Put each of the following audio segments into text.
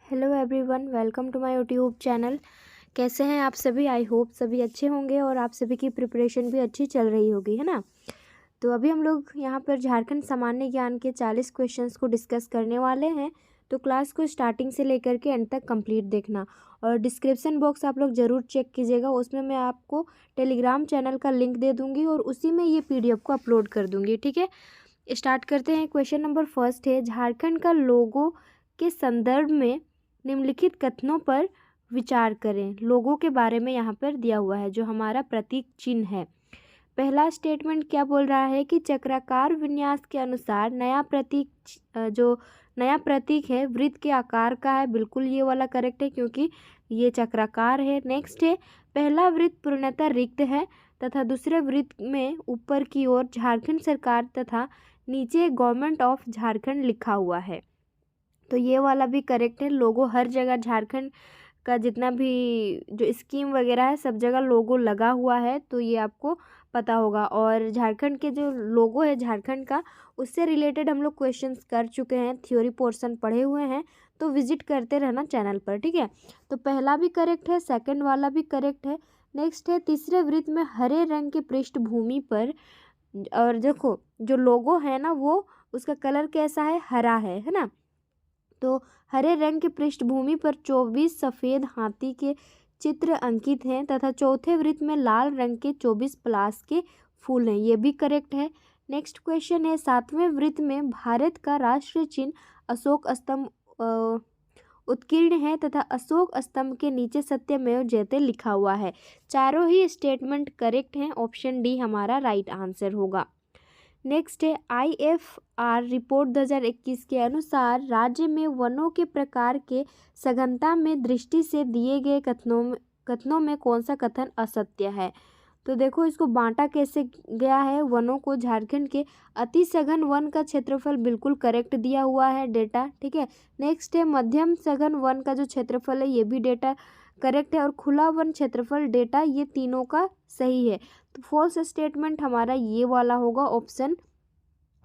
Hello everyone, welcome to my YouTube channel. कैसे हैं आप सभी? आई होप सभी अच्छे होंगे और आप सभी की प्रिपरेशन भी अच्छी चल रही होगी, है ना। तो अभी हम लोग यहाँ पर झारखंड सामान्य ज्ञान के 40 क्वेश्चंस को डिस्कस करने वाले हैं। तो क्लास को स्टार्टिंग से लेकर के एंड तक कंप्लीट देखना और डिस्क्रिप्शन बॉक्स आप लोग ज़रूर चेक कीजिएगा। उसमें मैं आपको टेलीग्राम चैनल का लिंक दे दूँगी और उसी में ये PDF को अपलोड कर दूँगी, ठीक है। स्टार्ट करते हैं। क्वेश्चन नंबर फर्स्ट है, झारखंड का लोगो के संदर्भ में निम्नलिखित कथनों पर विचार करें। लोगों के बारे में यहाँ पर दिया हुआ है जो हमारा प्रतीक चिन्ह है। पहला स्टेटमेंट क्या बोल रहा है कि चक्राकार विन्यास के अनुसार जो नया प्रतीक है वृत्त के आकार का है। बिल्कुल ये वाला करेक्ट है क्योंकि ये चक्राकार है। नेक्स्ट है, पहला वृत्त पूर्णतः रिक्त है तथा दूसरे वृत्त में ऊपर की ओर झारखंड सरकार तथा नीचे गवर्नमेंट ऑफ झारखंड लिखा हुआ है। तो ये वाला भी करेक्ट है। लोगो हर जगह झारखंड का जितना भी जो स्कीम वगैरह है सब जगह लोगो लगा हुआ है, तो ये आपको पता होगा। और झारखंड के जो लोगो है झारखंड का, उससे रिलेटेड हम लोग क्वेश्चंस कर चुके हैं, थ्योरी पोर्शन पढ़े हुए हैं, तो विजिट करते रहना चैनल पर, ठीक है। तो पहला भी करेक्ट है, सेकंड वाला भी करेक्ट है। नेक्स्ट है, तीसरे वृत्त में हरे रंग के पृष्ठभूमि पर, और देखो जो लोगो है ना वो उसका कलर कैसा है, हरा है ना। तो हरे रंग की पृष्ठभूमि पर 24 सफ़ेद हाथी के चित्र अंकित हैं तथा चौथे वृत्त में लाल रंग के 24 पलाश के फूल हैं, ये भी करेक्ट है। नेक्स्ट क्वेश्चन है, सातवें वृत्त में भारत का राष्ट्रीय चिन्ह अशोक स्तंभ उत्कीर्ण है तथा अशोक स्तंभ के नीचे सत्यमेव जयते लिखा हुआ है। चारों ही स्टेटमेंट करेक्ट हैं। ऑप्शन डी हमारा राइट आंसर होगा। नेक्स्ट है, IFR रिपोर्ट 2021 के अनुसार राज्य में वनों के प्रकार के सघनता में दृष्टि से दिए गए कथनों में कौन सा कथन असत्य है। तो देखो इसको बांटा कैसे गया है वनों को। झारखंड के अति सघन वन का क्षेत्रफल बिल्कुल करेक्ट दिया हुआ है डेटा, ठीक है। नेक्स्ट है, मध्यम सघन वन का जो क्षेत्रफल है ये भी डेटा करेक्ट है। और खुला वन क्षेत्रफल डेटा, ये तीनों का सही है। तो फॉल्स स्टेटमेंट हमारा ये वाला होगा, ऑप्शन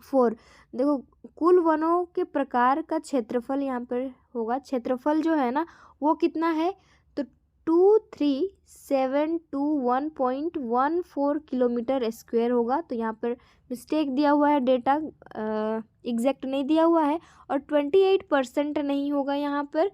4। देखो कुल वनों के प्रकार का क्षेत्रफल यहाँ पर होगा, क्षेत्रफल जो है ना वो कितना है, तो 2371.14 किलोमीटर स्क्वायर होगा। तो यहाँ पर मिस्टेक दिया हुआ है, डेटा एग्जैक्ट नहीं दिया हुआ है। और 28% नहीं होगा, यहाँ पर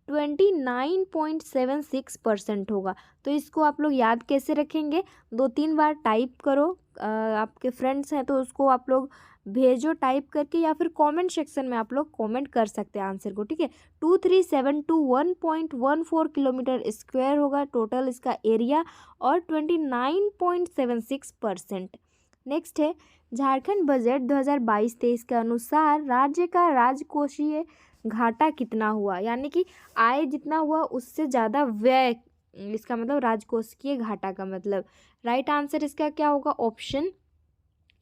29.76% होगा। तो इसको आप लोग याद कैसे रखेंगे, 2-3 बार टाइप करो। आपके फ्रेंड्स हैं तो उसको आप लोग भेजो टाइप करके, या फिर कमेंट सेक्शन में आप लोग कमेंट कर सकते हैं आंसर को, ठीक है। 2371.14 किलोमीटर स्क्वायर होगा टोटल इसका एरिया, और 29.76%। नेक्स्ट है, झारखंड बजट 2022-23 के अनुसार राज्य का राजकोषीय घाटा कितना हुआ, यानी कि आय जितना हुआ उससे ज़्यादा व्यय, इसका मतलब राजकोषीय घाटा का मतलब। राइट आंसर इसका क्या होगा, ऑप्शन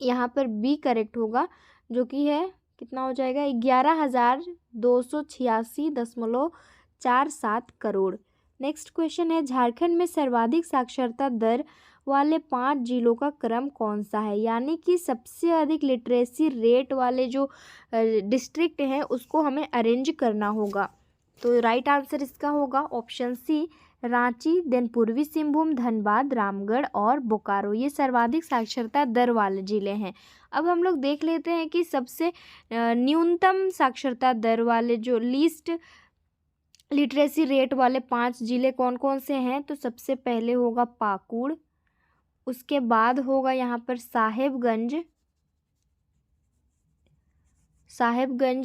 यहाँ पर बी करेक्ट होगा, जो कि है कितना हो जाएगा, 11,286.47 करोड़। नेक्स्ट क्वेश्चन है, झारखंड में सर्वाधिक साक्षरता दर वाले 5 जिलों का क्रम कौन सा है, यानी कि सबसे अधिक लिटरेसी रेट वाले जो डिस्ट्रिक्ट हैं उसको हमें अरेंज करना होगा। तो राइट आंसर इसका होगा ऑप्शन सी, रांची, देन पूर्वी सिंहभूम, धनबाद, रामगढ़ और बोकारो, ये सर्वाधिक साक्षरता दर वाले जिले हैं। अब हम लोग देख लेते हैं कि सबसे न्यूनतम साक्षरता दर वाले जो लीस्ट लिटरेसी रेट वाले 5 जिले कौन कौन से हैं। तो सबसे पहले होगा पाकुड़, उसके बाद होगा यहाँ पर साहेबगंज,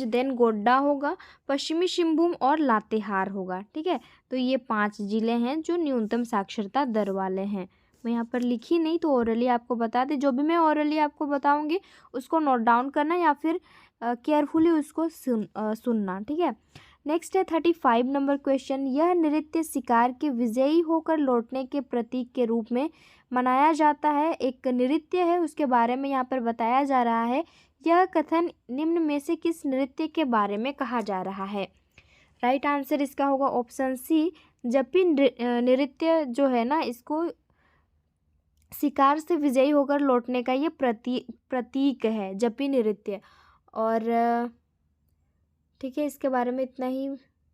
देन गोड्डा होगा, पश्चिमी सिंहभूम और लातेहार होगा, ठीक है। तो ये 5 जिले हैं जो न्यूनतम साक्षरता दर वाले हैं। मैं यहाँ पर लिखी नहीं तो ओरली आपको बता दें, जो भी मैं ओरली आपको बताऊंगी उसको नोट डाउन करना या फिर केयरफुली उसको सुनना, ठीक है। नेक्स्ट है 35 नंबर क्वेश्चन, यह नृत्य शिकार के विजयी होकर लौटने के प्रतीक के रूप में मनाया जाता है। एक नृत्य है उसके बारे में यहाँ पर बताया जा रहा है। यह कथन निम्न में से किस नृत्य के बारे में कहा जा रहा है। राइट आंसर इसका होगा ऑप्शन सी, जपी नृत्य जो है ना इसको शिकार से विजयी होकर लौटने का ये प्रतीक है, जपी नृत्य। और ठीक है, इसके बारे में इतना ही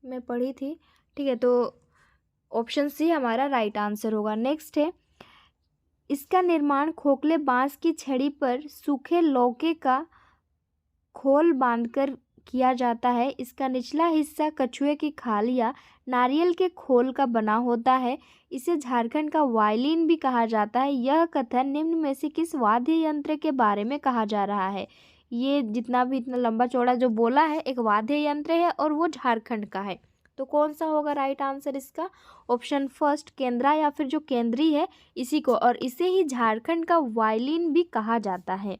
में पढ़ी थी, ठीक है। तो ऑप्शन सी हमारा राइट आंसर होगा। नेक्स्ट है, इसका निर्माण खोखले बांस की छड़ी पर सूखे लौके का खोल बांधकर किया जाता है। इसका निचला हिस्सा कछुए की खाल या नारियल के खोल का बना होता है। इसे झारखंड का वायलिन भी कहा जाता है। यह कथन निम्न में से किस वाद्य यंत्र के बारे में कहा जा रहा है? ये जितना भी इतना लंबा चौड़ा जो बोला है एक वाद्य यंत्र है और वो झारखंड का है। तो कौन सा होगा राइट आंसर इसका? ऑप्शन फर्स्ट केंद्रा या फिर जो केंद्री है इसी को, और इसे ही झारखंड का वायलिन भी कहा जाता है।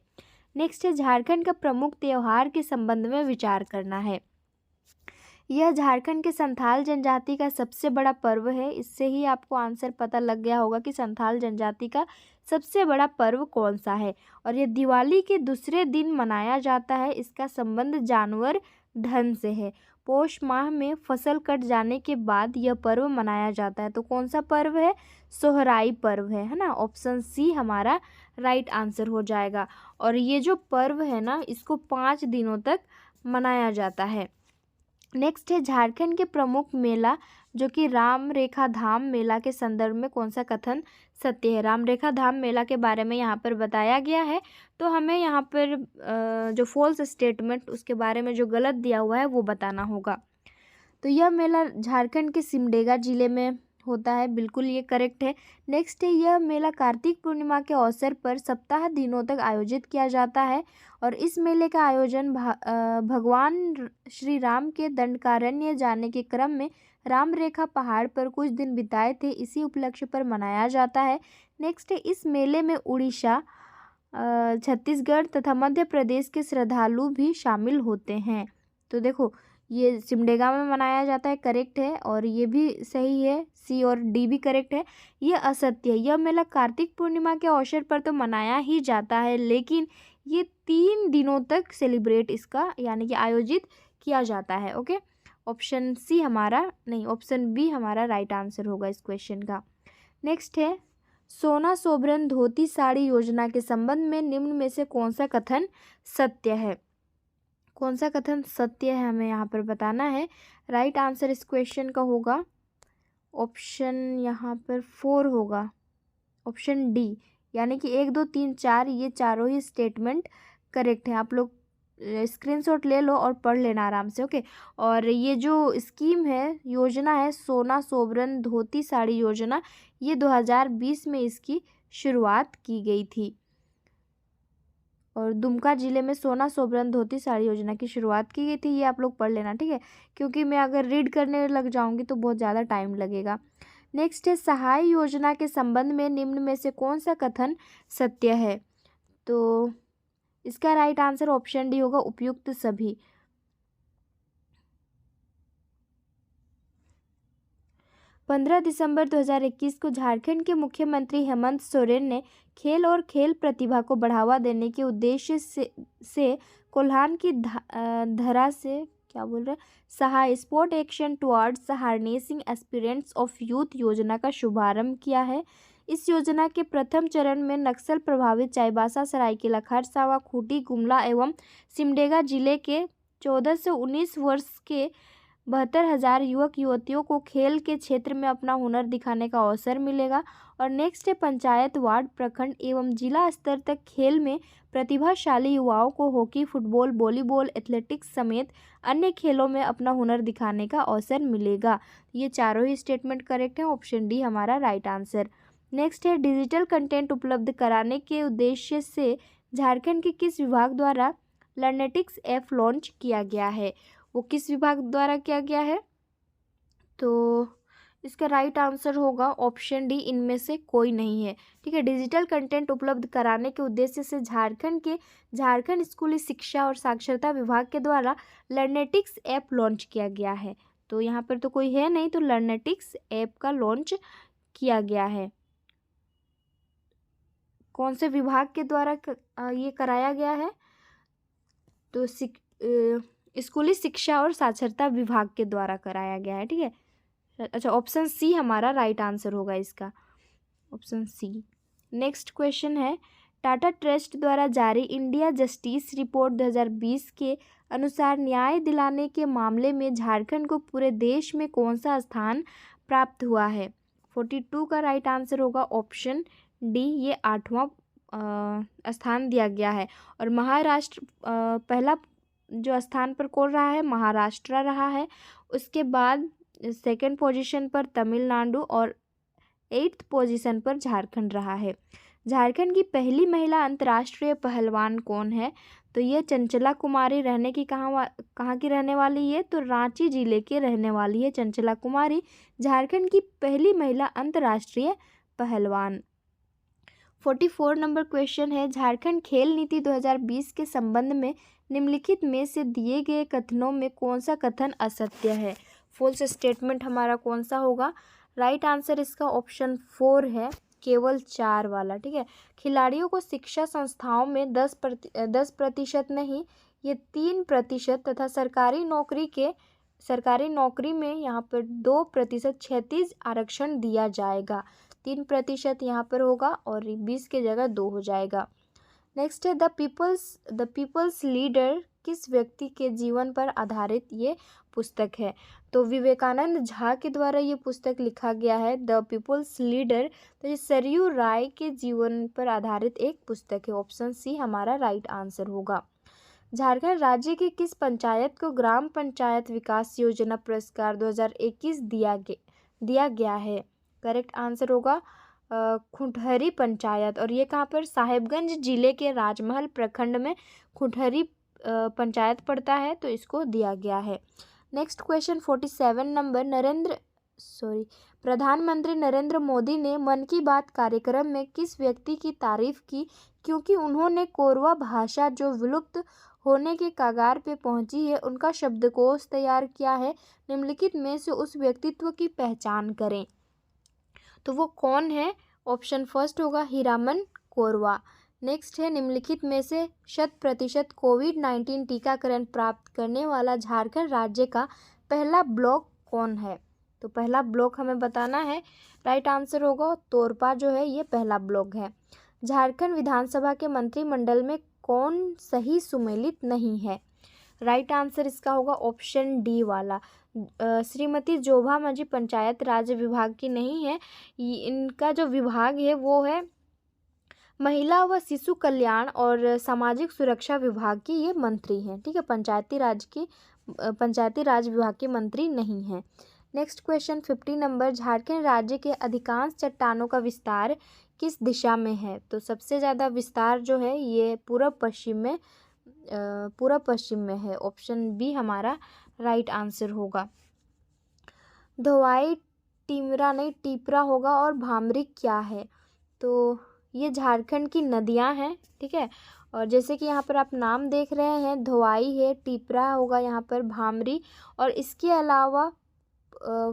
नेक्स्ट है, झारखंड का प्रमुख त्योहार के संबंध में विचार करना है। यह झारखंड के संथाल जनजाति का सबसे बड़ा पर्व है। इससे ही आपको आंसर पता लग गया होगा कि संथाल जनजाति का सबसे बड़ा पर्व कौन सा है। और ये दिवाली के दूसरे दिन मनाया जाता है। इसका संबंध जानवर धन से है। पौष माह में फसल कट जाने के बाद यह पर्व मनाया जाता है। तो कौन सा पर्व है? सोहराई पर्व है ना। ऑप्शन सी हमारा राइट आंसर हो जाएगा। और ये जो पर्व है ना इसको 5 दिनों तक मनाया जाता है। नेक्स्ट है, झारखंड के प्रमुख मेला जो कि राम रेखा धाम मेला के संदर्भ में कौन सा कथन सत्य है? राम रेखा धाम मेला के बारे में यहाँ पर बताया गया है। तो हमें यहाँ पर जो फॉल्स स्टेटमेंट उसके बारे में जो गलत दिया हुआ है वो बताना होगा। तो यह मेला झारखंड के सिमडेगा जिले में होता है, बिल्कुल ये करेक्ट है। नेक्स्ट है, यह मेला कार्तिक पूर्णिमा के अवसर पर सप्ताह दिनों तक आयोजित किया जाता है। और इस मेले का आयोजन भगवान श्री राम के दंडकारण्य जाने के क्रम में राम रेखा पहाड़ पर कुछ दिन बिताए थे, इसी उपलक्ष्य पर मनाया जाता है। नेक्स्ट है, इस मेले में उड़ीसा, छत्तीसगढ़ तथा मध्य प्रदेश के श्रद्धालु भी शामिल होते हैं। तो देखो ये सिमडेगा में मनाया जाता है, करेक्ट है। और ये भी सही है, सी और डी भी करेक्ट है। ये असत्य है। यह मेला कार्तिक पूर्णिमा के अवसर पर तो मनाया ही जाता है, लेकिन ये 3 दिनों तक सेलिब्रेट इसका यानी कि आयोजित किया जाता है। ओके, ऑप्शन सी हमारा नहीं, ऑप्शन बी हमारा राइट आंसर होगा इस क्वेश्चन का। नेक्स्ट है, सोना सोबरन धोती साड़ी योजना के संबंध में निम्न में से कौन सा कथन सत्य है? कौन सा कथन सत्य है हमें यहाँ पर बताना है। राइट आंसर इस क्वेश्चन का होगा ऑप्शन यहाँ पर 4 होगा, ऑप्शन डी, यानी कि 1 2 3 4 ये चारों ही स्टेटमेंट करेक्ट है। आप लोग स्क्रीनशॉट ले लो और पढ़ लेना आराम से। ओके, और ये जो स्कीम है, योजना है सोना सोबरन धोती साड़ी योजना, ये 2020 में इसकी शुरुआत की गई थी। और दुमका जिले में सोना सोबरन धोती साड़ी योजना की शुरुआत की गई थी। ये आप लोग पढ़ लेना, ठीक है, क्योंकि मैं अगर रीड करने लग जाऊंगी तो बहुत ज़्यादा टाइम लगेगा। नेक्स्ट है, सहाय योजना के संबंध में निम्न में से कौन सा कथन सत्य है? तो इसका राइट आंसर ऑप्शन डी होगा, उपयुक्त सभी। पंद्रह दिसंबर 2021 को झारखंड के मुख्यमंत्री हेमंत सोरेन ने खेल और खेल प्रतिभा को बढ़ावा देने के उद्देश्य से कोल्हान की धरा से क्या बोल रहे Sahay sport action towards harnessing aspirants of youth योजना का शुभारंभ किया है। इस योजना के प्रथम चरण में नक्सल प्रभावित चाईबासा, सरायकेला खरसावां, खूंटी, गुमला एवं सिमडेगा जिले के 14 से 19 वर्ष के 72,000 युवक युवतियों को खेल के क्षेत्र में अपना हुनर दिखाने का अवसर मिलेगा। और नेक्स्ट है, पंचायत, वार्ड, प्रखंड एवं जिला स्तर तक खेल में प्रतिभाशाली युवाओं को हॉकी, फुटबॉल, वॉलीबॉल, एथलेटिक्स समेत अन्य खेलों में अपना हुनर दिखाने का अवसर मिलेगा। ये चारों ही स्टेटमेंट करेक्ट है, ऑप्शन डी हमारा राइट आंसर। नेक्स्ट है, डिजिटल कंटेंट उपलब्ध कराने के उद्देश्य से झारखंड के किस विभाग द्वारा लर्नेटिक्स ऐप लॉन्च किया गया है? वो किस विभाग द्वारा किया गया है? तो इसका राइट आंसर होगा ऑप्शन डी, इनमें से कोई नहीं है, ठीक है। डिजिटल कंटेंट उपलब्ध कराने के उद्देश्य से झारखंड स्कूली शिक्षा और साक्षरता विभाग के द्वारा लर्नेटिक्स ऐप लॉन्च किया गया है। तो यहाँ पर तो कोई है नहीं, तो लर्नेटिक्स ऐप का लॉन्च किया गया है। कौन से विभाग के द्वारा ये कराया गया है? तो स्कूली शिक्षा और साक्षरता विभाग के द्वारा कराया गया है, ठीक है। अच्छा, ऑप्शन सी हमारा राइट आंसर होगा इसका, ऑप्शन सी। नेक्स्ट क्वेश्चन है, टाटा ट्रस्ट द्वारा जारी इंडिया जस्टिस रिपोर्ट 2020 के अनुसार न्याय दिलाने के मामले में झारखंड को पूरे देश में कौन सा स्थान प्राप्त हुआ है? 42 का राइट आंसर होगा ऑप्शन डी, ये 8वां स्थान दिया गया है। और महाराष्ट्र पहला जो स्थान पर कौन रहा है? महाराष्ट्र रहा है। उसके बाद सेकंड पोजीशन पर तमिलनाडु और 8th पोजीशन पर झारखंड रहा है। झारखंड की पहली महिला अंतर्राष्ट्रीय पहलवान कौन है? तो ये चंचला कुमारी रहने की कहाँ की रहने वाली है? तो रांची जिले के रहने वाली है चंचला कुमारी, झारखंड की पहली महिला अंतर्राष्ट्रीय पहलवान। 44 नंबर क्वेश्चन है, झारखंड खेल नीति 2020 के संबंध में निम्नलिखित में से दिए गए कथनों में कौन सा कथन असत्य है? फॉल्स स्टेटमेंट हमारा कौन सा होगा? राइट आंसर इसका ऑप्शन 4 है, केवल 4 वाला। ठीक है, खिलाड़ियों को शिक्षा संस्थाओं में 10% नहीं, ये 3% तथा सरकारी नौकरी में यहाँ पर 2% क्षैतिज आरक्षण दिया जाएगा। 3% यहाँ पर होगा और 20 के जगह 2 हो जाएगा। नेक्स्ट है द पीपल्स लीडर किस व्यक्ति के जीवन पर आधारित ये पुस्तक है? तो विवेकानंद झा के द्वारा ये पुस्तक लिखा गया है, द पीपल्स लीडर। तो ये सरयू राय के जीवन पर आधारित एक पुस्तक है। ऑप्शन सी हमारा राइट आंसर होगा। झारखंड राज्य की किस पंचायत को ग्राम पंचायत विकास योजना पुरस्कार 2021 दिया गया है? करेक्ट आंसर होगा खुंटहरी पंचायत, और ये कहाँ पर? साहेबगंज जिले के राजमहल प्रखंड में खुंटहरी पंचायत पड़ता है, तो इसको दिया गया है। नेक्स्ट क्वेश्चन 47 नंबर, प्रधानमंत्री नरेंद्र मोदी ने मन की बात कार्यक्रम में किस व्यक्ति की तारीफ की क्योंकि उन्होंने कोरवा भाषा जो विलुप्त होने के कगार पे पहुंची है उनका शब्दकोश तैयार किया है? निम्नलिखित में से उस व्यक्तित्व की पहचान करें। तो वो कौन है? ऑप्शन फर्स्ट होगा हीरामन कोरवा। नेक्स्ट है निम्नलिखित में से 100% कोविड-19 टीकाकरण प्राप्त करने वाला झारखंड राज्य का पहला ब्लॉक कौन है? तो पहला ब्लॉक हमें बताना है। राइट आंसर होगा तोरपा जो है ये पहला ब्लॉक है। झारखंड विधानसभा के मंत्रिमंडल में कौन सही सुमेलित नहीं है? राइट आंसर इसका होगा ऑप्शन डी वाला। श्रीमती जोभा मांझी पंचायत राज विभाग की नहीं है, इनका जो विभाग है वो है महिला व शिशु कल्याण और सामाजिक सुरक्षा विभाग की ये मंत्री हैं। ठीक है, पंचायती राज विभाग के मंत्री नहीं हैं। नेक्स्ट क्वेश्चन 50 नंबर, झारखंड राज्य के अधिकांश चट्टानों का विस्तार किस दिशा में है? तो सबसे ज़्यादा विस्तार जो है ये पूर्व पश्चिम में है। ऑप्शन बी हमारा राइट आंसर होगा। धोवाई टिपरा होगा और भामरी क्या है? तो ये झारखंड की नदियां हैं। ठीक है, और जैसे कि यहाँ पर आप नाम देख रहे हैं, धोवाई है, टिपरा होगा यहाँ पर, भामरी, और इसके अलावा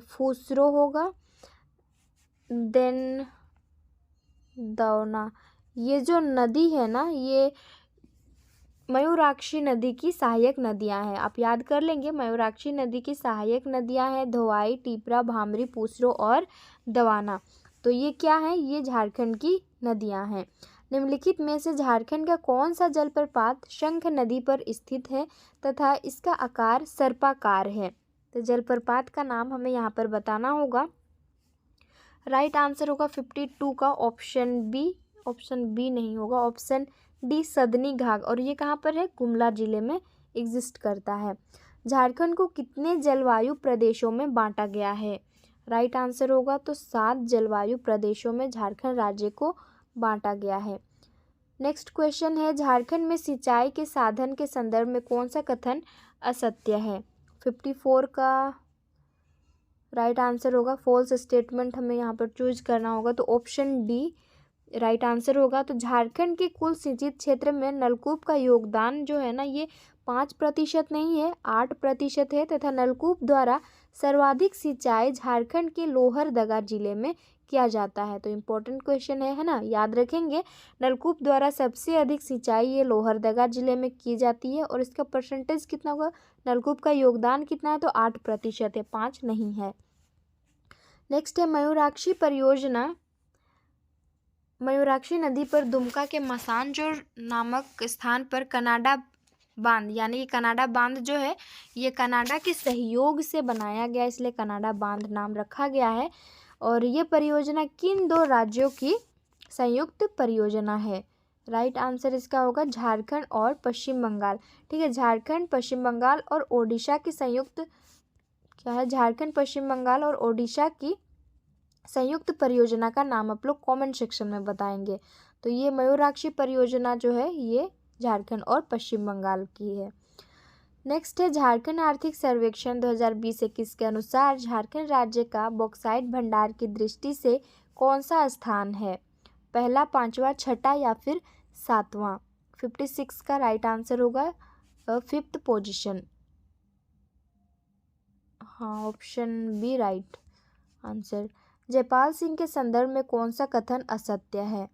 फुसरो होगा, देन दौना। ये जो नदी है ना, ये मयूराक्षी नदी की सहायक नदियां हैं। आप याद कर लेंगे, मयूराक्षी नदी की सहायक नदियां हैं धोवाई, टिपरा, भामरी, पूसरो और दवाना। तो ये क्या है? ये झारखंड की नदियां हैं। निम्नलिखित में से झारखंड का कौन सा जलप्रपात शंख नदी पर स्थित है तथा इसका आकार सर्पाकार है? तो जलप्रपात का नाम हमें यहाँ पर बताना होगा। राइट आंसर होगा 52 का ऑप्शन बी नहीं होगा, ऑप्शन डी सदनी घाघ, और ये कहाँ पर है? गुमला जिले में एग्जिस्ट करता है। झारखंड को कितने जलवायु प्रदेशों में बांटा गया है? राइट आंसर होगा तो 7 जलवायु प्रदेशों में झारखंड राज्य को बांटा गया है। नेक्स्ट क्वेश्चन है, झारखंड में सिंचाई के साधन के संदर्भ में कौन सा कथन असत्य है? 54 का राइट आंसर होगा फॉल्स स्टेटमेंट हमें यहाँ पर चूज करना होगा, तो ऑप्शन डी राइट आंसर होगा। तो झारखंड के कुल सिंचित क्षेत्र में नलकूप का योगदान जो है ना, ये 5% नहीं है, 8% है तथा नलकूप द्वारा सर्वाधिक सिंचाई झारखंड के लोहरदगा जिले में किया जाता है। तो इम्पोर्टेंट क्वेश्चन है ना, याद रखेंगे। नलकूप द्वारा सबसे अधिक सिंचाई ये लोहरदगा जिले में की जाती है, और इसका परसेंटेज कितना होगा? नलकूप का योगदान कितना है? तो 8% है, 5 नहीं है। नेक्स्ट है मयूराक्षी परियोजना। मयूराक्षी नदी पर दुमका के मसानजोर नामक स्थान पर कनाडा बांध, यानी कि कनाडा बांध जो है ये कनाडा के सहयोग से बनाया गया, इसलिए कनाडा बांध नाम रखा गया है। और ये परियोजना किन दो राज्यों की संयुक्त परियोजना है? राइट आंसर इसका होगा झारखंड और पश्चिम बंगाल। ठीक है, झारखंड, पश्चिम बंगाल और ओडिशा की संयुक्त क्या है? झारखंड, पश्चिम बंगाल और ओडिशा की संयुक्त परियोजना का नाम आप लोग कमेंट सेक्शन में बताएंगे। तो ये मयूराक्षी परियोजना जो है ये झारखंड और पश्चिम बंगाल की है। नेक्स्ट है झारखंड आर्थिक सर्वेक्षण 2020-21 के अनुसार झारखंड राज्य का बॉक्साइट भंडार की दृष्टि से कौन सा स्थान है? पहला, पांचवा, छठा या फिर सातवां? 56 का राइट आंसर होगा 5th पोजीशन। हाँ, option B right answer. Jaipal Singh के संदर्भ में कौन सा कथन असत्य है?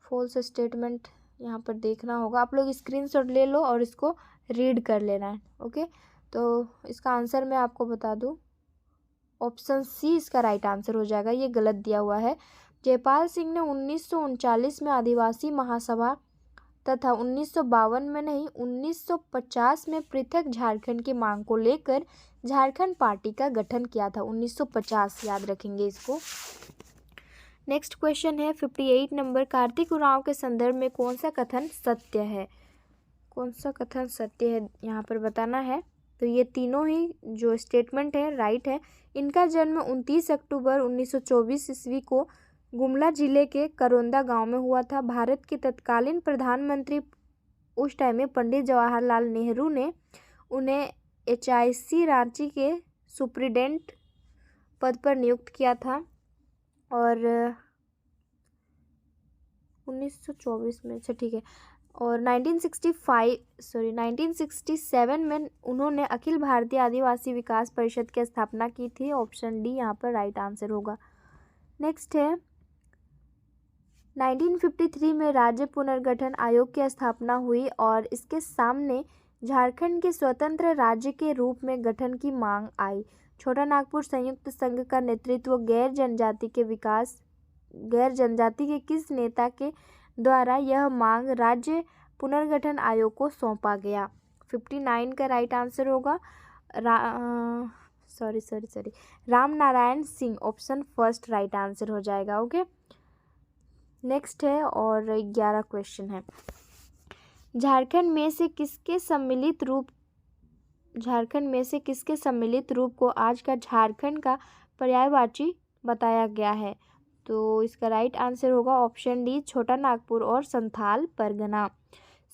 फॉल्स स्टेटमेंट यहाँ पर देखना होगा, आप लोग स्क्रीनशॉट ले लो और इसको रीड कर लेना है। ओके, तो इसका आंसर मैं आपको बता दूँ, ऑप्शन सी इसका राइट आंसर हो जाएगा, ये गलत दिया हुआ है। जयपाल सिंह ने 1939 में आदिवासी महासभा तथा 1952 में नहीं 1950 में पृथक झारखंड की मांग को लेकर झारखंड पार्टी का गठन किया था। 1950 याद रखेंगे इसको। नेक्स्ट क्वेश्चन है 58 नंबर, कार्तिक उरांव के संदर्भ में कौन सा कथन सत्य है? कौन सा कथन सत्य है यहाँ पर बताना है। तो ये तीनों ही जो स्टेटमेंट है राइट है। इनका जन्म 29 अक्टूबर 1924 ईस्वी को गुमला जिले के करोंदा गांव में हुआ था। भारत के तत्कालीन प्रधानमंत्री उस टाइम में पंडित जवाहरलाल नेहरू ने उन्हें HIC रांची के सुप्रिटेंडेंट पद पर नियुक्त किया था। और 1924 में, अच्छा ठीक है। और 1967 में उन्होंने अखिल भारतीय आदिवासी विकास परिषद की स्थापना की थी। ऑप्शन डी यहाँ पर राइट आंसर होगा। नेक्स्ट है 1953 में राज्य पुनर्गठन आयोग की स्थापना हुई और इसके सामने झारखंड के स्वतंत्र राज्य के रूप में गठन की मांग आई। छोटा नागपुर संयुक्त संघ का नेतृत्व गैर जनजाति के किस नेता के द्वारा यह मांग राज्य पुनर्गठन आयोग को सौंपा गया? 59 का राइट आंसर होगा Ram Narayan Singh. Option first right answer हो जाएगा। ओके, नेक्स्ट है और 11 क्वेश्चन है। झारखंड में से किसके सम्मिलित रूप को आज का झारखंड का पर्यायवाची बताया गया है? तो इसका राइट आंसर होगा ऑप्शन डी, छोटा नागपुर और संथाल परगना।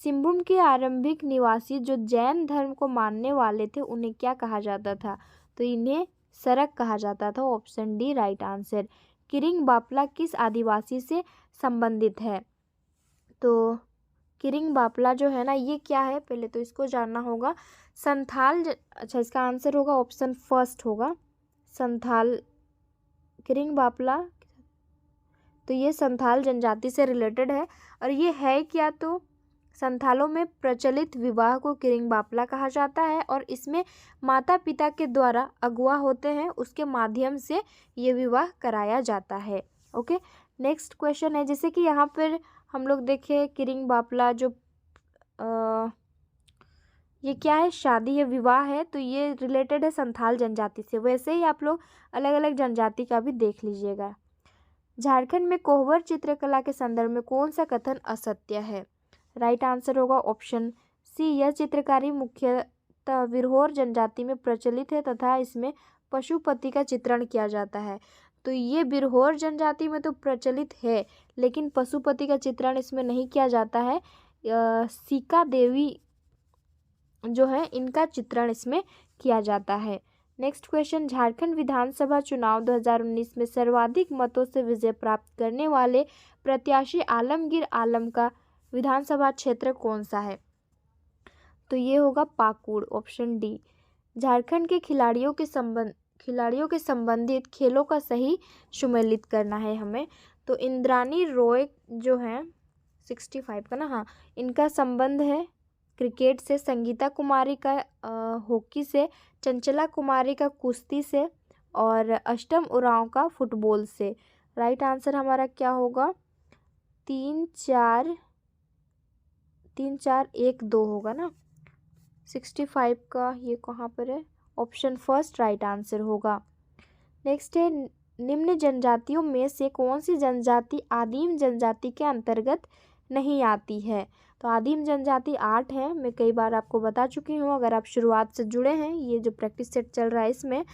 सिंहभूम के आरंभिक निवासी जो जैन धर्म को मानने वाले थे उन्हें क्या कहा जाता था? तो इन्हें सरक कहा जाता था। Option D right answer. Kiring Bapla किस आदिवासी से संबंधित है? तो किरिंग बापला जो है ना ये क्या है, पहले तो इसको जानना होगा। संथाल अच्छा इसका आंसर होगा ऑप्शन फर्स्ट होगा संथाल। किरिंग बापला तो ये संथाल जनजाति से रिलेटेड है और ये है क्या, तो संथालों में प्रचलित विवाह को किरिंग बापला कहा जाता है और इसमें माता पिता के द्वारा अगुआ होते हैं, उसके माध्यम से ये विवाह कराया जाता है। ओके, नेक्स्ट क्वेश्चन है जैसे कि यहाँ पर हम लोग देखें किरिंग बापला जो ये क्या है, शादी है, विवाह है, तो ये रिलेटेड है संथाल जनजाति से। वैसे ही आप लोग अलग अलग जनजाति का भी देख लीजिएगा। झारखंड में कोहबर चित्रकला के संदर्भ में कौन सा कथन असत्य है? राइट आंसर होगा ऑप्शन सी, यह चित्रकारी मुख्यतः विरहोर जनजाति में प्रचलित है तथा इसमें पशुपति का चित्रण किया जाता है। तो ये बिरहोर जनजाति में तो प्रचलित है लेकिन पशुपति का चित्रण इसमें नहीं किया जाता है। सीका देवी जो है इनका चित्रण इसमें किया जाता है। नेक्स्ट क्वेश्चन, झारखंड विधानसभा चुनाव 2019 में सर्वाधिक मतों से विजय प्राप्त करने वाले प्रत्याशी आलमगीर आलम का विधानसभा क्षेत्र कौन सा है? तो ये होगा पाकुड़। Option D. झारखंड के खिलाड़ियों के संबंधित खेलों का सही सुमेलित करना है हमें। तो इंद्रानी रॉय जो है 65 का ना, हाँ, इनका संबंध है क्रिकेट से, संगीता कुमारी का हॉकी से, चंचला कुमारी का कुश्ती से और अष्टम उरांव का फुटबॉल से। राइट आंसर हमारा क्या होगा? 3-4-1-2 होगा ना। 65 का ये कहाँ पर है? ऑप्शन फर्स्ट राइट आंसर होगा। नेक्स्ट है, निम्न जनजातियों में से कौन सी जनजाति आदिम जनजाति के अंतर्गत नहीं आती है? तो आदिम जनजाति 8 है, मैं कई बार आपको बता चुकी हूँ। अगर आप शुरुआत से जुड़े हैं, ये जो प्रैक्टिस सेट चल रहा है इसमें,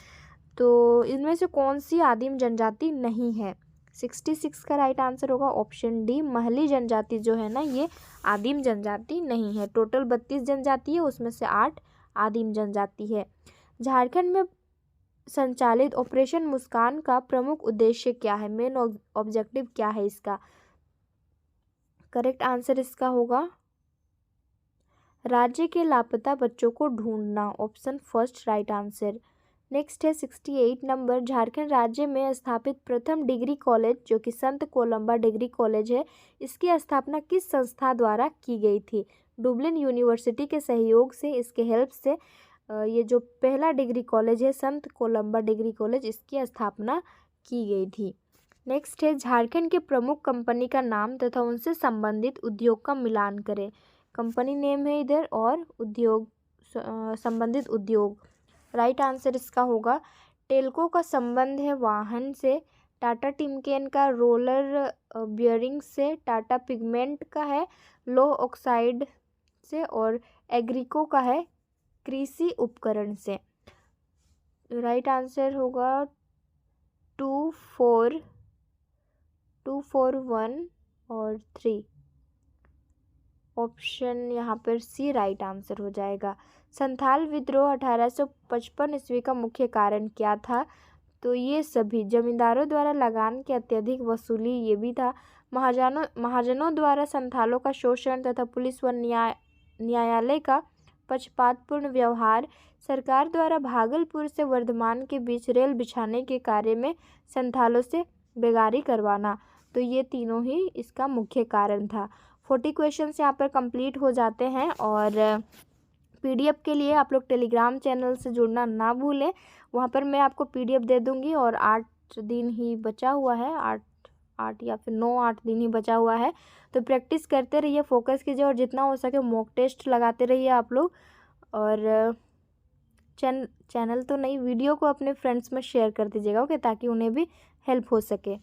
तो इनमें से कौन सी आदिम जनजाति नहीं है? 66 का राइट आंसर होगा ऑप्शन डी, महली जनजाति जो है ना, ये आदिम जनजाति नहीं है। टोटल 32 जनजाति है, उसमें से 8 आदिम जनजाति है। झारखंड में संचालित ऑपरेशन मुस्कान का प्रमुख उद्देश्य क्या है? मेन ऑब्जेक्टिव क्या है इसका? करेक्ट आंसर इसका होगा राज्य के लापता बच्चों को ढूंढना, option first right answer. Next है 68 नंबर, झारखंड राज्य में स्थापित प्रथम डिग्री कॉलेज जो कि संत कोलंबा डिग्री कॉलेज है, इसकी स्थापना किस संस्था द्वारा की गई थी? डुबलिन यूनिवर्सिटी के सहयोग से, इसके हेल्प से ये जो पहला डिग्री कॉलेज है संत कोलंबा डिग्री कॉलेज, इसकी स्थापना की गई थी। नेक्स्ट है, झारखंड के प्रमुख कंपनी का नाम तथा उनसे संबंधित उद्योग का मिलान करें। कंपनी नेम है इधर और उद्योग संबंधित उद्योग। राइट आंसर इसका होगा टेल्को का संबंध है वाहन से, टाटा टिमकेन का रोलर बियरिंग से, टाटा पिगमेंट का है लोह ऑक्साइड से, और एग्रीको का है कृषि उपकरण से। राइट आंसर होगा 2, 4, 1 और 3। ऑप्शन यहाँ पर सी राइट आंसर हो जाएगा। संथाल विद्रोह 1855 ईस्वी का मुख्य कारण क्या था? तो ये सभी जमींदारों द्वारा लगान की अत्यधिक वसूली, ये भी था। महाजनों द्वारा संथालों का शोषण तथा पुलिस व न्यायालय का पक्षपातपूर्ण व्यवहार, सरकार द्वारा भागलपुर से वर्धमान के बीच रेल बिछाने के कार्य में संथालों से बेगारी करवाना, तो ये तीनों ही इसका मुख्य कारण था। 40 क्वेश्चंस यहाँ पर कंप्लीट हो जाते हैं। और पीडीएफ के लिए आप लोग टेलीग्राम चैनल से जुड़ना ना भूलें, वहाँ पर मैं आपको पीडीएफ दे दूँगी। और 8 दिन ही बचा हुआ है, 8 या फिर 9-8 दिन ही बचा हुआ है, तो प्रैक्टिस करते रहिए, फोकस कीजिए और जितना हो सके मॉक टेस्ट लगाते रहिए आप लोग। और चैनल तो नहीं, वीडियो को अपने फ्रेंड्स में शेयर कर दीजिएगा, ओके, ताकि उन्हें भी हेल्प हो सके।